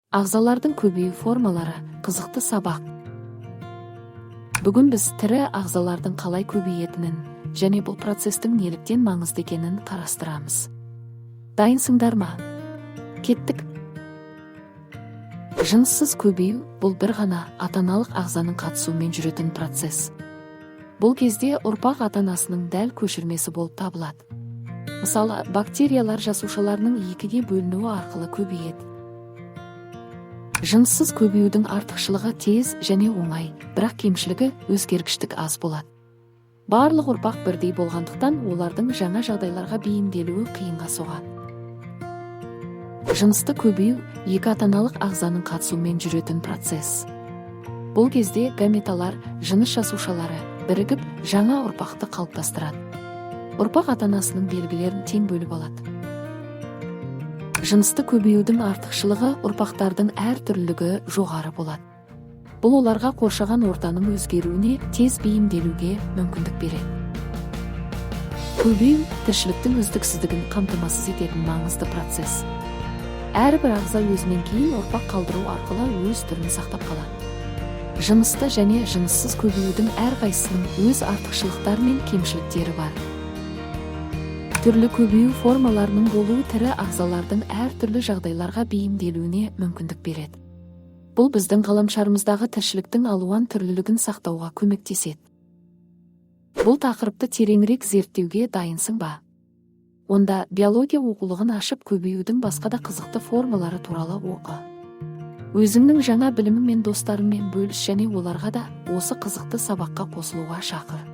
Ағзалардың көбею формалары қызықты сабақ. Бүгін біз тірі ағзалардың қалай көбейетінін және бұл процестің неліктен маңызды екенін қарастырамыз. Дайынсыңдар ма? Кеттік. Жыныссыз көбею бұл бір ғана ата-аналық ағзаның қатысуымен жүретін процесс. Бұл кезде ұрпақ ата-анасының дәл көшірмесі болып табылады. Мысалы, бактериялар жасушаларының екіге бөлінуі арқылы көбейеді. Жыныссыз көбеюдің артықшылығы тез және оңай, бірақ кемшілігі өзгергіштік аз болады. Барлық ұрпақ бірдей болғандықтан олардың жаңа жағдайларға бейімделуі қиынға соғады. Жынысты көбею екі ата-аналық ағзаның қатысуымен жүретін процесс. Бұл кезде гаметалар, жыныс жасушалары бірігіп жаңа ұрпақты қалыптастырады. Ұрпақ ата-анасының белгілерін тең бөліп алады. Жынысты көбеюдің артықшылығы ұрпақтардың әртүрлілігі жоғары болады. Бұл оларға қоршаған ортаның өзгеруіне тез бейімделуге мүмкіндік береді. Көбею тіршіліктің үздіксіздігін қамтамасыз ететін маңызды процесс. Әрбір ағза өзінен кейін ұрпақ қалдыру арқылы өз түрін сақтап қалады. Жынысты және жыныссыз көбеюдің әрқайсысының өз артықшылықтары мен кемшіліктері бар. Түрлі көбею формаларының болуы тірі ағзалардың әртүрлі жағдайларға бейімделуіне мүмкіндік береді. Бұл біздің ғаламшарымыздағы тіршіліктің алуан түрлілігін сақтауға көмектеседі. Бұл тақырыпты тереңірек зерттеуге дайынсың ба? Онда биология оқулығын ашып көбеюдің басқа да қызықты формалары туралы оқы. Өзіңнің жаңа білімің мен достарыңмен бөліс және оларға да осы қызықты сабаққа қосылуға шақыр.